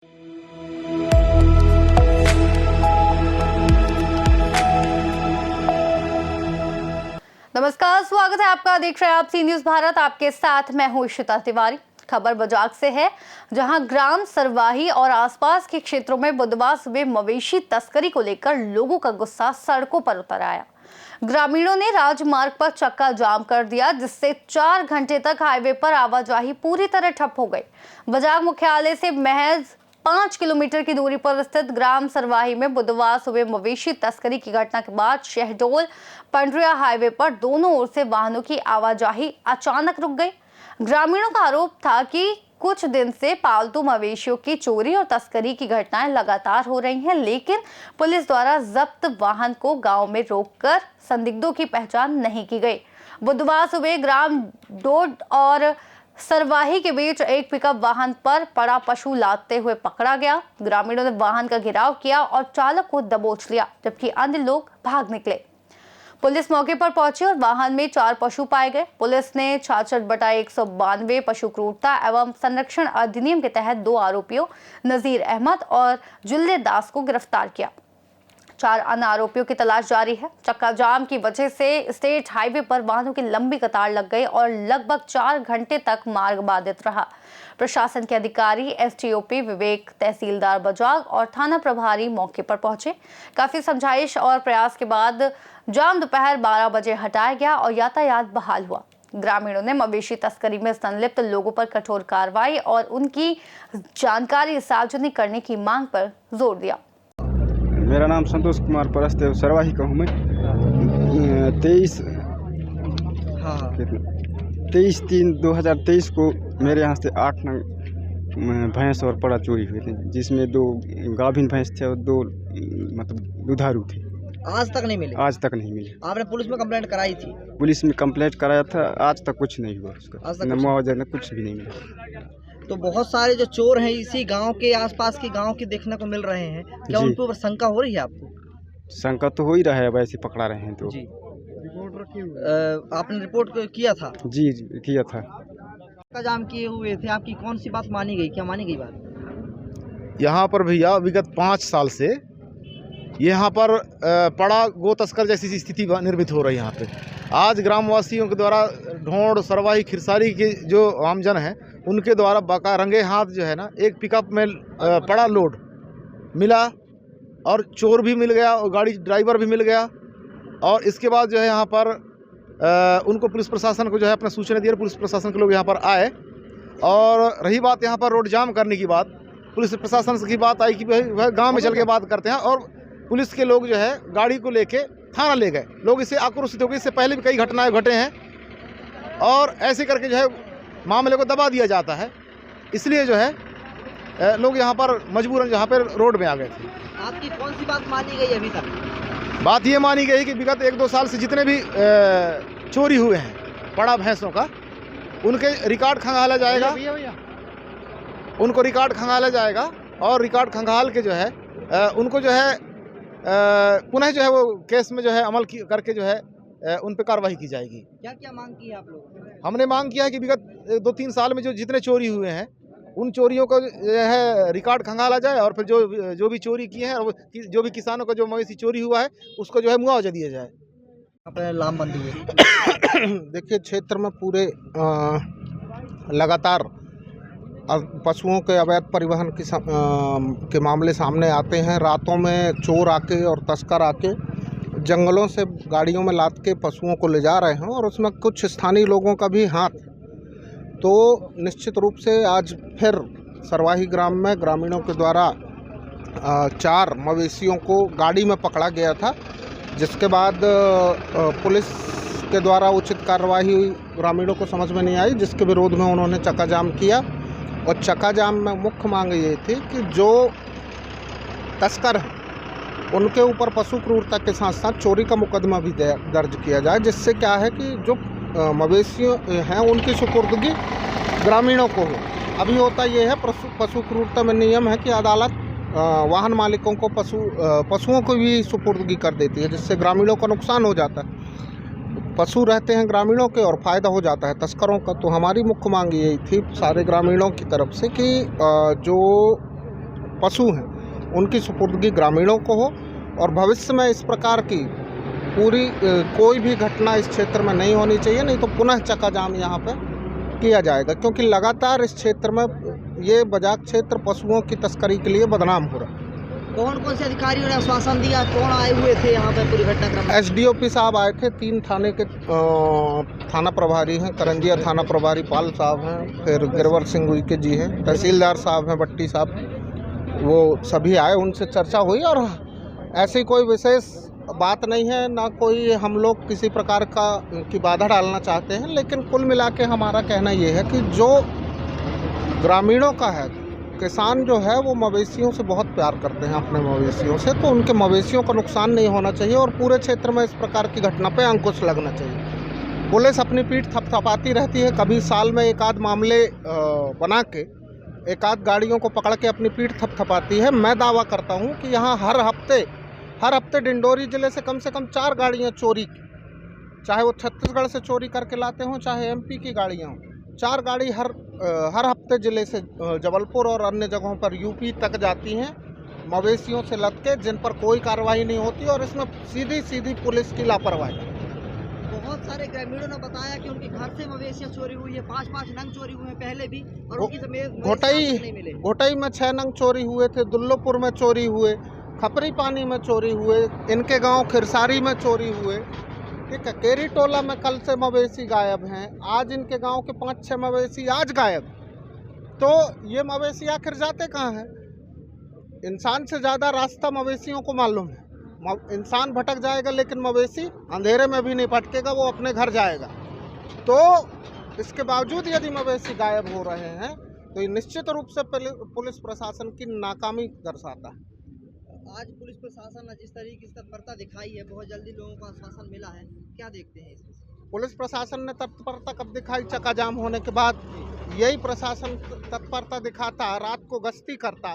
नमस्कार, स्वागत है आपका। देख रहे हैं आप सी न्यूज भारत। आपके साथ मैं हूं इशिता तिवारी। खबर बजाग से है, जहां ग्राम सरवाही और आसपास के क्षेत्रों में बुधवार सुबह मवेशी तस्करी को लेकर लोगों का गुस्सा सड़कों पर उतर आया। ग्रामीणों ने राजमार्ग पर चक्का जाम कर दिया, जिससे 4 घंटे तक हाईवे पर आवाजाही पूरी तरह ठप हो गई। बजाग मुख्यालय से महज 5 किलोमीटर की दूरी पर स्थित ग्राम सरवाही में बुधवार सुबह मवेशी तस्करी की घटना के बाद शहडोल पंडरिया हाईवे पर दोनों ओर से वाहनों की आवाजाही अचानक रुक गई। ग्रामीणों का आरोप था कि कुछ दिन से पालतू मवेशियों की चोरी और तस्करी की घटनाएं लगातार हो रही हैं, लेकिन पुलिस द्वारा जब्त वाहन को गांव में रोककर संदिग्धों की पहचान नहीं की गई। बुधवार सुबह ग्राम डोड और सरवाही के बीच एक पिकअप वाहन पर पड़ा पशु लादते हुए पकड़ा गया। ग्रामीणों ने वाहन का घेराव किया और चालक को दबोच लिया, जबकि अन्य लोग भाग निकले। पुलिस मौके पर पहुंची और वाहन में 4 पशु पाए गए। पुलिस ने 66/192 पशु क्रूरता एवं संरक्षण अधिनियम के तहत 2 आरोपियों नजीर अहमद और जुल्ले दास को गिरफ्तार किया। 4 अन्य आरोपियों की तलाश जारी है। चक्का जाम की वजह से स्टेट हाईवे पर वाहनों की लंबी कतार लग गई और लगभग 4 घंटे तक मार्ग बाधित रहा। प्रशासन के अधिकारी एसटीओपी विवेक, तहसीलदार बजाग और थाना प्रभारी मौके पर पहुंचे। काफी समझाइश और प्रयास के बाद जाम दोपहर 12 बजे हटाया गया और यातायात बहाल हुआ। ग्रामीणों ने मवेशी तस्करी में संलिप्त लोगों पर कठोर कार्रवाई और उनकी जानकारी सार्वजनिक करने की मांग पर जोर दिया। मेरा नाम संतोष कुमार परस्त है, सरवाही का हूँ मैं। 23/3/2023 को मेरे यहाँ से 8 नग भैंस और पड़ा चोरी हुए थे, जिसमें 2 गाभिन भैंस थे और 2 मतलब दुधारू थे। आज तक नहीं मिले? आज तक नहीं मिले। आपने पुलिस में कंप्लेंट कराई थी? पुलिस में कंप्लेंट कराया था, आज तक कुछ नहीं हुआ उसका, न मुआवजा न कुछ भी नहीं मिला। तो बहुत सारे जो चोर हैं इसी गांव के आसपास के गांव के देखने को मिल रहे हैं, क्या उनके ऊपर शंका हो रही है आपको? शंका तो हो ही रहा है, वैसे पकड़ा रहे हैं तो। जी, आपने रिपोर्ट किया था? जी किया था। चक्का जाम किए हुए थे, आपकी कौन सी बात मानी गई, क्या मानी गई बात? यहाँ पर भैया विगत 5 साल से यहाँ पर पड़ा गो तस्कर जैसी स्थिति निर्मित हो रही है। यहाँ पे आज ग्रामवासियों के द्वारा ढोंड, सरवाही, खिरसारी के जो आमजन हैं उनके द्वारा बाका रंगे हाथ जो है ना, एक पिकअप में पड़ा लोड मिला और चोर भी मिल गया और गाड़ी ड्राइवर भी मिल गया। और इसके बाद जो है यहाँ पर उनको पुलिस प्रशासन को जो है अपना सूचना दिया, पुलिस प्रशासन के लोग यहाँ पर आए। और रही बात यहाँ पर रोड जाम करने की बात, पुलिस प्रशासन की बात आई कि वह गाँव में चल के बात करते हैं, और पुलिस के लोग जो है गाड़ी को लेके थाना ले गए। लोग इससे आक्रोशित हो गए। इससे पहले भी कई घटनाएं घटे हैं और ऐसे करके जो है मामले को दबा दिया जाता है। इसलिए जो है लोग यहाँ पर मजबूरन जहाँ पर रोड में आ गए थे। आपकी कौन सी बात मानी गई अभी तक? बात ये मानी गई कि विगत 1-2 साल से जितने भी चोरी हुए हैं पड़ा भैंसों का, उनके रिकॉर्ड खंगाला जाएगा। उनको रिकॉर्ड खंगाला जाएगा और रिकॉर्ड खंगाल के जो है उनको जो है पुनः जो है वो केस में जो है अमल करके जो है उन पर कार्रवाई की जाएगी। क्या क्या मांग की है आप लोग? हमने मांग किया है कि विगत 2-3 साल में जो जितने चोरी हुए हैं उन चोरियों को जो है रिकॉर्ड खंगाला जाए और फिर जो भी चोरी किए हैं और जो भी किसानों का जो मवेशी चोरी हुआ है उसको जो है मुआवजा दिया जाए। अपने लामबंदी है। देखिए, क्षेत्र में पूरे लगातार पशुओं के अवैध परिवहन के मामले सामने आते हैं। रातों में चोर आके और तस्कर आके जंगलों से गाड़ियों में लाद के पशुओं को ले जा रहे हैं और उसमें कुछ स्थानीय लोगों का भी हाथ। तो निश्चित रूप से आज फिर सरवाही ग्राम में ग्रामीणों के द्वारा 4 मवेशियों को गाड़ी में पकड़ा गया था, जिसके बाद पुलिस के द्वारा उचित कार्रवाई हुई। ग्रामीणों को समझ में नहीं आई, जिसके विरोध में उन्होंने चक्का जाम किया। और चक्का जाम में मुख्य मांग ये थी कि जो तस्कर हैं उनके ऊपर पशु क्रूरता के साथ साथ चोरी का मुकदमा भी दर्ज किया जाए, जिससे क्या है कि जो मवेशी हैं उनकी सुपुर्दगी ग्रामीणों को हो। अभी होता ये है, पशु क्रूरता में नियम है कि अदालत वाहन मालिकों को पशुओं को भी सुपुर्दगी कर देती है, जिससे ग्रामीणों का नुकसान हो जाता है। पशु रहते हैं ग्रामीणों के और फ़ायदा हो जाता है तस्करों का। तो हमारी मुख्य मांग यही थी सारे ग्रामीणों की तरफ से कि जो पशु हैं उनकी सुपुर्दगी ग्रामीणों को हो और भविष्य में इस प्रकार की पूरी कोई भी घटना इस क्षेत्र में नहीं होनी चाहिए, नहीं तो पुनः चक्काजाम यहाँ पे किया जाएगा, क्योंकि लगातार इस क्षेत्र में ये बजाक क्षेत्र पशुओं की तस्करी के लिए बदनाम हो रहा है। कौन कौन से अधिकारियों ने आश्वासन दिया, कौन आए हुए थे यहाँ पे पूरी घटनाक्रम में? एसडीओपी साहब आए थे, 3 थाने के थाना प्रभारी हैं, करंजिया थाना प्रभारी पाल साहब हैं, फिर गिरवर सिंह उइके जी हैं, तहसीलदार साहब हैं बट्टी साहब, वो सभी आए, उनसे चर्चा हुई और ऐसी कोई विशेष बात नहीं है, ना कोई हम लोग किसी प्रकार की बाधा डालना चाहते हैं, लेकिन कुल मिला के हमारा कहना ये है कि जो ग्रामीणों का है, किसान जो है वो मवेशियों से बहुत प्यार करते हैं, अपने मवेशियों से, तो उनके मवेशियों का नुकसान नहीं होना चाहिए और पूरे क्षेत्र में इस प्रकार की घटना पे अंकुश लगना चाहिए। पुलिस अपनी पीठ थपथपाती रहती है, कभी साल में एक आध मामले बना के एक आध गाड़ियों को पकड़ के अपनी पीठ थपथपाती है। मैं दावा करता हूँ कि यहाँ हर हफ्ते डिंडोरी ज़िले से कम 4 गाड़ियाँ चोरी की, चाहे वो छत्तीसगढ़ से चोरी करके लाते हों, चाहे एमपी की गाड़ियाँ हों, 4 गाड़ी हर हफ्ते ज़िले से जबलपुर और अन्य जगहों पर यूपी तक जाती हैं मवेशियों से लद के, जिन पर कोई कार्रवाई नहीं होती और इसमें सीधी पुलिस की लापरवाही। बहुत सारे ग्रामीणों ने बताया कि उनके घर से मवेशियाँ चोरी हुई है, 5 नंग चोरी हुए हैं पहले भी, और उनकी नहीं मिले। घोटाई में 6 नंग चोरी हुए थे, दुल्लोपुर में चोरी हुए, खपरी पानी में चोरी हुए, इनके गांव खिरसारी में चोरी हुए, ठीक है। केरी टोला में कल से मवेशी गायब हैं, आज इनके गांव के 5-6 मवेशी आज गायब। तो ये मवेशी आखिर जाते कहाँ हैं? इंसान से ज़्यादा रास्ता मवेशियों को मालूम है। इंसान भटक जाएगा लेकिन मवेशी अंधेरे में भी नहीं भटकेगा, वो अपने घर जाएगा। तो इसके बावजूद यदि मवेशी गायब हो रहे हैं तो ये निश्चित रूप से पुलिस प्रशासन की नाकामी दर्शाता है। आज पुलिस प्रशासन ने जिस तरीके से तत्परता दिखाई है, बहुत जल्दी लोगों को आश्वासन मिला है, क्या देखते हैं इसमें? पुलिस प्रशासन ने तत्परता कब दिखाई? चक्काजाम होने के बाद यही प्रशासन तत्परता दिखाता, रात को गश्ती करता,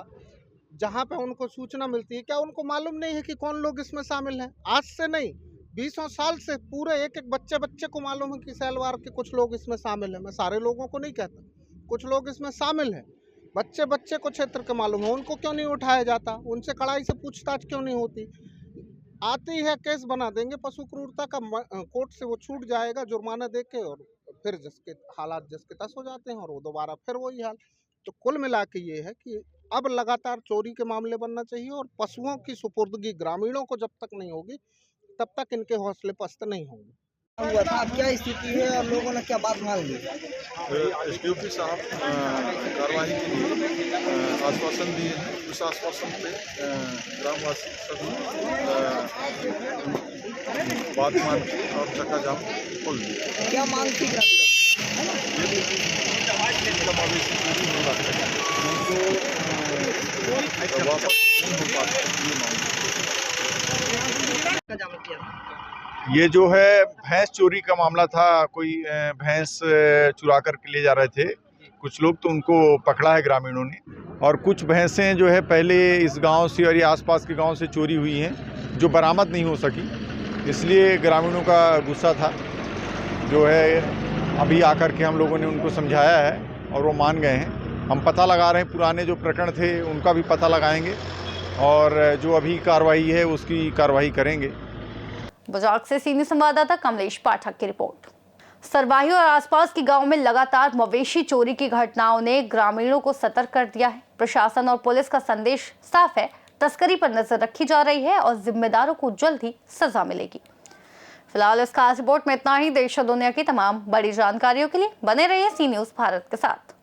जहां पे उनको सूचना मिलती है। क्या उनको मालूम नहीं है कि कौन लोग इसमें शामिल हैं? आज से नहीं, 20 साल से पूरे एक बच्चे को मालूम है कि सैलवार के कुछ लोग इसमें शामिल हैं। मैं सारे लोगों को नहीं कहता, कुछ लोग इसमें शामिल हैं। बच्चे को क्षेत्र के मालूम है, उनको क्यों नहीं उठाया जाता? उनसे कड़ाई से पूछताछ क्यों नहीं होती? आती है केस बना देंगे पशु क्रूरता का, कोर्ट से वो छूट जाएगा जुर्माना दे के, और फिर जिसके हालात जिसके तस हो जाते हैं और वो दोबारा फिर वही हाल। तो कुल मिला के ये है कि अब लगातार चोरी के मामले बनना चाहिए और पशुओं की सुपुर्दगी ग्रामीणों को जब तक नहीं होगी तब तक इनके हौसले पस्त नहीं होंगे। हुआ था, अब क्या स्थिति है और लोगों ने क्या बात मान ली? एसडीओपी साहब कार्रवाई के लिए आश्वासन दिए हैं। उस आश्वासन पे ग्रामवासी सभी बात मान के और चक्काजाम खोल दिया। क्या मांग थी ग्रामीणों? यदि इनका मवेशी चोरी हो रहा है उनको वापस नहीं हो पाता, ये मांग। चक्काजाम किया था। ये जो है भैंस चोरी का मामला था, कोई भैंस चुरा कर के ले जा रहे थे कुछ लोग, तो उनको पकड़ा है ग्रामीणों ने। और कुछ भैंसें जो है पहले इस गांव से और ये आसपास के गांव से चोरी हुई हैं, जो बरामद नहीं हो सकी, इसलिए ग्रामीणों का गुस्सा था। जो है अभी आकर के हम लोगों ने उनको समझाया है और वो मान गए हैं। हम पता लगा रहे हैं, पुराने जो प्रकरण थे उनका भी पता लगाएंगे और जो अभी कार्रवाई है उसकी कार्रवाई करेंगे। बजाक से सीनियर संवाददाता कमलेश पाठक की रिपोर्ट। सरवाही और आसपास के गांव में लगातार मवेशी चोरी की घटनाओं ने ग्रामीणों को सतर्क कर दिया है। प्रशासन और पुलिस का संदेश साफ है, तस्करी पर नजर रखी जा रही है और जिम्मेदारों को जल्द ही सजा मिलेगी। फिलहाल इस खास रिपोर्ट में इतना ही। देश और दुनिया की तमाम बड़ी जानकारियों के लिए बने रहिए सी न्यूज़ भारत के साथ।